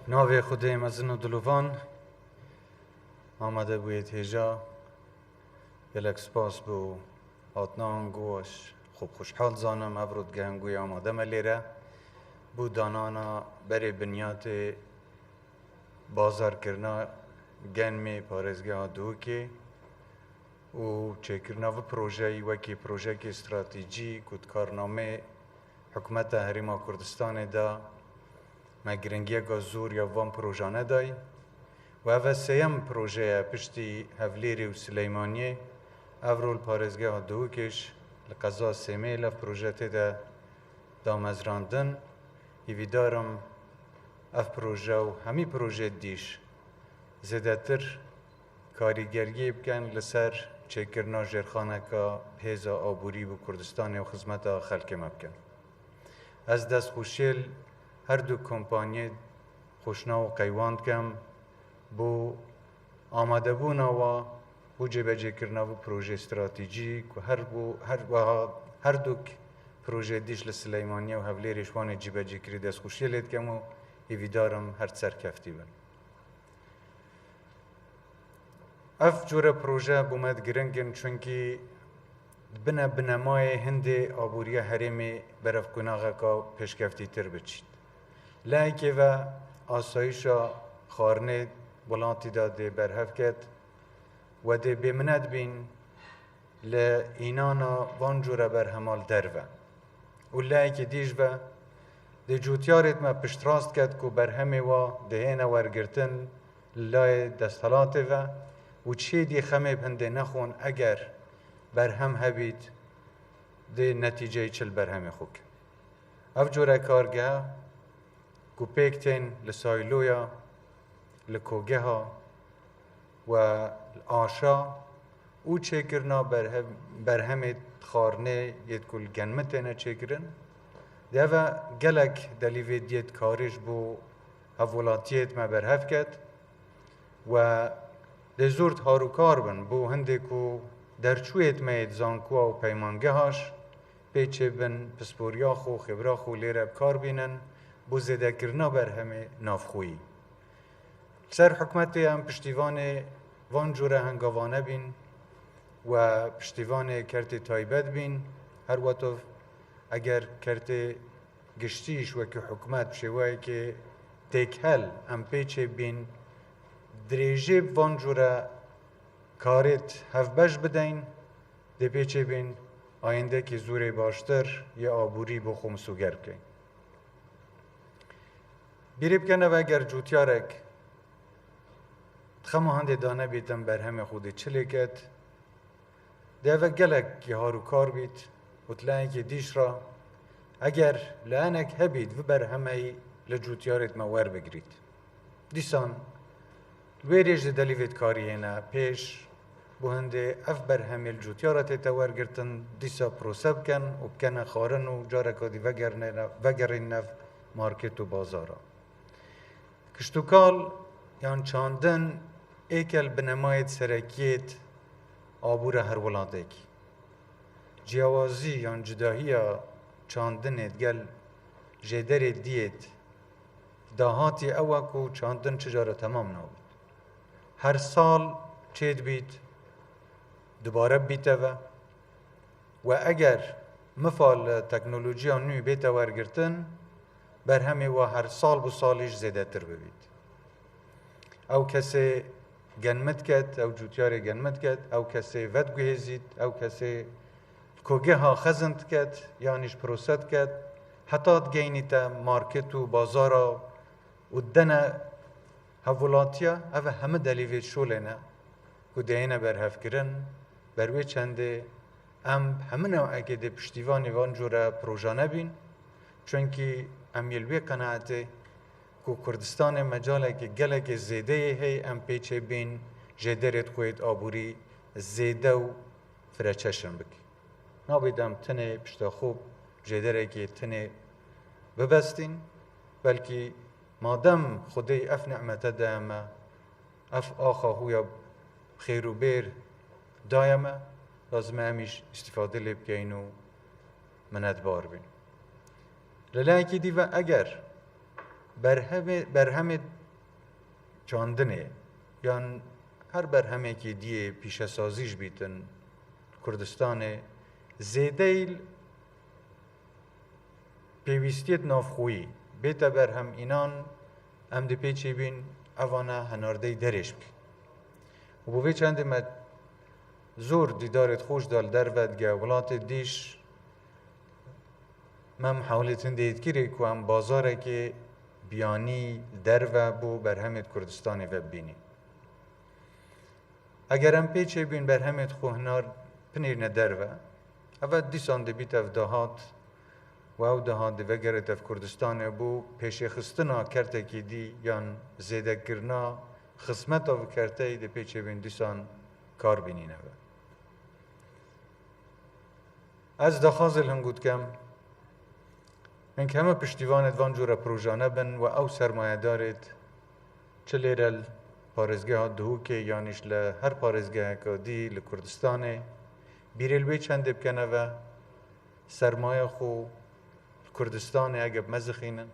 ناوی خدای مزن و دلوان آمده بوید هجا گلک سپاس بو هاتنان گوش خوب خوشحال زانم افرود گهنگوی آماده ملیره بو دانانا بری بنیات بازار کرنا گنمی پارزگاه دوکی و چه کرنا و پروژه‌ای وکی پروژه که استراتژی کد کارنامه حکومت هریما کردستان دا مگرنگی گازور یا وان پروژه ندای و اوه سیم پروژه پشتی هفلیری و سلیمانیه افرول پارزگاه دوکش لقضا سیمه لف پروژه تیده دامزراندن ایویدارم اف پروژه و همی پروژه دیش زده تر کاریگریه بکن لسر چکرنا جرخانه که هیزا آبوری و کردستان و خدمت خلک مبکن از دست خوشیل هر دو کمپانی خوشنا و قیواند کم بو آماده بونا و بو جبهه کرنا و پروژه استراتژیک و هر دو پروژه دیش لسلیمانیه و هفلی رشوان جبهه کری دست خوشیلید کم و ایویدارم هر سرکفتی بن. اف جور پروژه بومد گرنگن چونکی بنمای هند آبوری حریم برف کناغه که پیشکفتی تر بچید. لایکه و آسایشا خارنه بلانتی داده برهف کد و ده بمند بین لینانا وانجوره برهمال دروه و لایکه دیش و ده جوتیارت ما پشت راست کد که برهمه و دهینه ورگرتن لای دستالاته و چه دی خمه بنده نخون اگر برهم هبید ده نتیجه چل برهم خوک. اف جوره کارگه کو پیکتین لسایلویا لکوگه ها و آشا او چه کرنا برهم خارنه ید کل گنمتینه چه کرن ده و گلک دلیوید ید کارش بو هفولاتیت ما برهف کد و ده زورت هاروکار بن بو هنده کو درچویت مید زانکوا و پیمانگه هاش پیچه بن پسپوریاخو خبراخو لیره بکار بینن بو زده کرنا بر همه نافخویی. سر حکمتی هم پشتیوان وان جوره هنگاوانه بین و پشتیوان کرت تایبت بین هر وقت اگر کرت گشتیش و که حکمت بشوایی که تکهل هم پیچه بین دریجه وان جوره کارت هفبش بدین ده پیچه بین آینده که زوره باشتر یا آبوری بو خمسوگر بکن. بیری بکنه و اگر جوتیارک تخمه هنده دانه بیتن بر همه خود چلی کد ده و گلک که هارو کار بیت و تلانی که دیش را اگر لانک هبید و بر همه لجوتیارت موار بگرید دیسان ویریج دلیوید کاری نه پیش بو هنده اف بر همه الجوتیارت تاور گرتن دیسا پروسه بکن و بکنه خارن و جارکا دی وگرین نف مارکت و بازارا کشتوکال یان چاندن ایکل بنمایت سرکیت آبور هر ولادکی جیاوازی یان جداهی چاندنت گل جدر دیت داهاتی اوکو چاندن چجارا تمام نابود هر سال چید بیت دوباره بیته و اگر مفال تکنولوژی نوی بیته ورگرتن بر همه و هر سال بو سالش زیده تر ببید او کسی گنمت کد او جوتیار گنمت کد او کسی ود گهزید او کسی کوگه ها خزند کد یعنیش پروست کد حتی گینیتا مارکت و بازارا و دنه هولاتیا او همه دلیوید شولنه و دینه برهف کرن بروی چنده همه نوعه که ده پشتیوانی وان جوره پروژانه بین چونکی امیلوی قناعته که کردستان مجاله که گله که زیده هی پیچه بین جدرت خوید آبوری زیده و فرچشن بکی نابیدم تنه پشتا خوب جدره که تنه ببستین بلکه مادم خدای اف نعمت دائمه اف آخا هویا خیر و بیر دائمه لازم همیش استفاده لبکین و مندبار بین للاکی دیو اگر برهم چاندنه یان هر برهمه که دیه پیش سازیش بیتن کردستان زیدیل پیوستیت نافخویی بیتا برهم اینان ام دی پیچی بین اوانا هنارده درش بکی و بوی چند ما زور دیدارت خوش دال در ودگه ولات دیش من محاولتن دید کری که هم بازاره که بیانی در و بو برهمت کردستانی و بینی اگر هم پیچه بین برهمت خوهنار پنیر ندر و اول دیسان دبیت اف دهات و او دهات دوگرت اف کردستان بو پیش خستنا کرته که دی یان زیده کرنا خصمت او کرته دی پیچه بین دیسان کار بینی نوه از دخازل هنگود کم من که همه پشتیوانت وان جور پروژانه بن و او سرمایه دارید چه لیرل پارزگاه ها دهو که یانیش لهر پارزگاه که دی لکردستانه بیرلوی چند بکنه و سرمایه خو کردستانه اگه مزخینن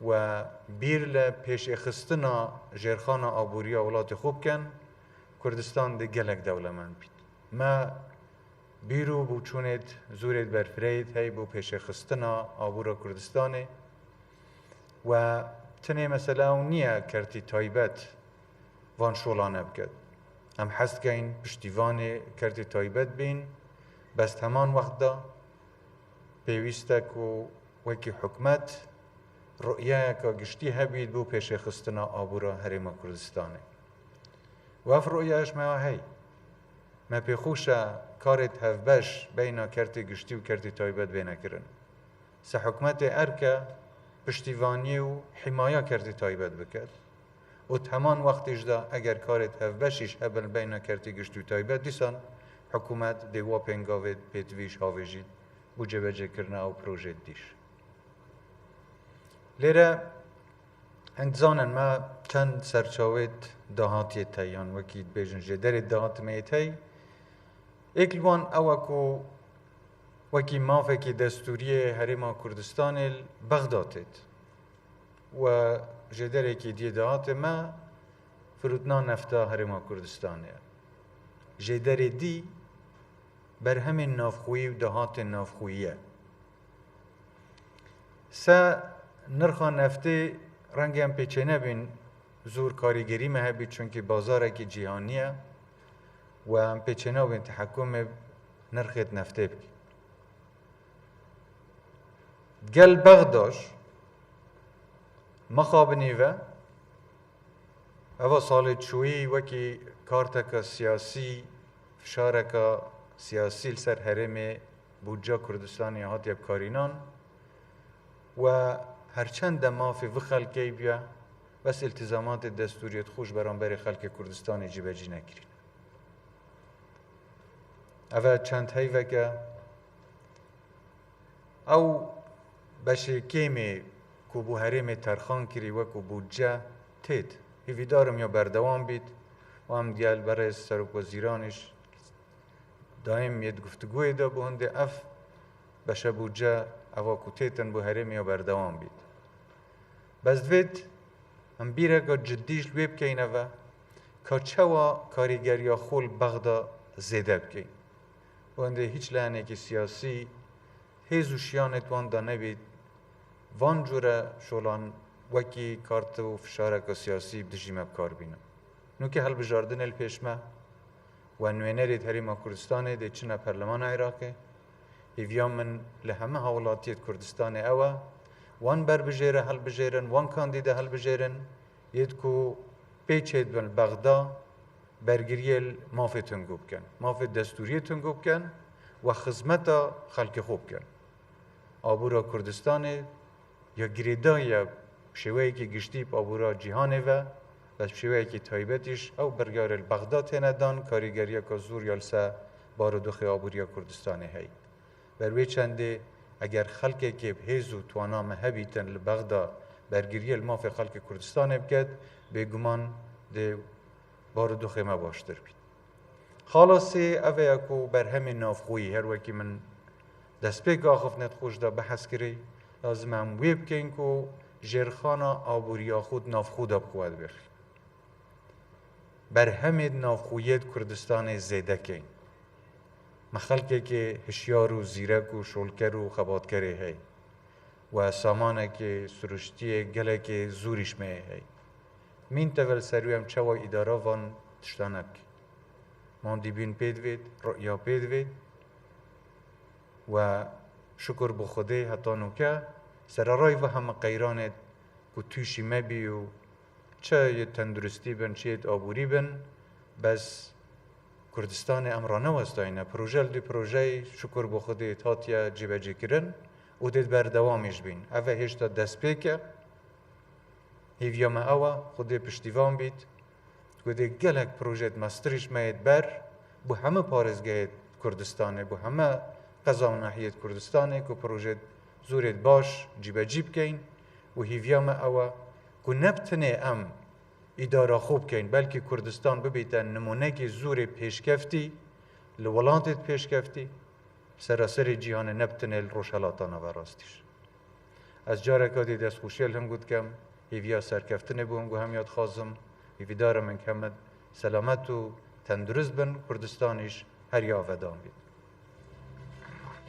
و بیر لپیش اخستنا جرخان آبوری اولاد خوب کن کردستان دی گلک دولمند بید ما بیرو بو چونید زورید برفرید هی بو پیش خستنا آبورا کردستانه و تنه مثلا اون نیه کرتی تایبت وان شولانه بکد هم حست که این پشتیوان کرتی تایبت بین بس همان وقت دا پیوسته که وکی حکمت رؤیه که گشتی هبید بو پیش خستنا آبورا حریم کردستانه و اف رؤیهش ما هی ما پیخوشه کارت هفبش بینا کرتی گشتی و کرتی تایبت بینا کرن سه حکمت ارکه پشتیوانی و حمایه کرتی تایبت بکد و همان وقتش دا اگر کارت هفبشش هبل بینا کرتی گشتی و تایبت دیسان حکومت دیوا پنگاوید پیتویش هاویجید بو جبجه کرنه او پروژه دیش لیره انتظانن ما چند سرچاوید دهاتی تایان وکید بیجن جدر دهات میتی اکلوان اوکو وکی مافکی دستوری حریم کردستان بغدادت و جدره که دی دهات ما فرودنا نفتا حریم کردستانه جدره دی بر همین نافخویی و دهات نافخوییه سه نرخا نفته رنگ هم پیچه نبین زور کاریگری مهبید چونکه بازاره که جهانیه و هم پیچه نبین تحکم نرخت نفته بکی گل بغداش مخابنی و اوه سال چویی وکی کارتک سیاسی فشارک سیاسی لسر حرم بودجا کردستانی هاتی بکارینان و هرچند مافی و خلقی بیا بس التزامات دستوریت خوش برانبر خلق کردستان جیبجی نکرین اوه چند هیوه که او بشه کیمی که بو حرم ترخان کری و که بودجا تید هیوی دارم یا بردوام بید و هم دیال برای سرک وزیرانش دائم ید گفتگوی دا بو هنده اف بشه بودجا اوا کتیتن بو حرم یا بردوام بید بس دوید هم بیره که جدیش لوی بکین اوه که چوا کاریگریا خول بغدا زیده بکین و هنده هیچ لحنه که سیاسی هیزو شیانت وان دا نبید وان جوره شولان وکی کارت و فشارک سیاسی بدجیم بکار بینم نو که حل بجاردن الپیشمه و نوینرید حریم کردستانه ده چنه پرلمان عراقه ایویا من لهمه حولاتیت کردستان اوه وان بر بجیره حل بجیرن وان کاندیده حل بجیرن ید کو پیچید بن بغدا برگریل مافی تنگوب کن مافی دستوری تنگوب کن و خدمتا خلق خوب کن آبورا کردستان یا گریدا یا شوهی که گشتی آبورا جهانه و بس شوهی که تایبتش او برگار بغداد هندان کاریگریا که زور یالسا باردوخ آبوریا کردستان هی بروی چنده اگر خلقی که بهیزو توانا مهبیتن لبغدا برگیری الماف خلق کردستان بکد بگمان ده باردوخ ما باشتر بید خلاصی اوه اکو بر همین نافخویی هر وکی من دست پیک آخف ند خوش دا بحث کری لازم هم ویب کن که جرخانا آبوریا خود نافخود بخواد بخ بر همید نافخویت کردستان زیده کن مخلقه که هشیار و زیرک و شولکر و خباتکره هی و سامانه که سرشتی گله که زوریش مه هی مین تول سرویم چوای اداره وان تشتانک من دیبین پید وید رؤیا پید وید و شکر بخوده حتی نوکه سرارای و همه قیرانت که توشی مبی و چه یه تندرستی بن چه یه آبوری بن بس کردستان امرانه وستاینه پروژه دی پروژه شکر بخوده تاتیا جیبه جی کرن و دید بردوامش بین اوه هشتا دست پیکه هیویام اوه خوده پشتیوان بید گوده گلک پروژه مستریش ماید بر بو همه پارزگاه کردستانه بو همه قضا و ناحیت کردستانه که پروژه زورت باش جیبه جیب کن و هیویام اوه که نبتنه ام اداره خوب کن بلکه کردستان ببیتن نمونه که زور پیشکفتی لولانتت پیشکفتی سراسر جهان نبتنه روشالاتانه و راستیش از جارکاتی دست خوشیل هم گود کم هیویا سرکفتنه بو هم هم یاد خازم هیویدارم من کمد سلامت و تندرست بن کردستانیش هر یا ودان بید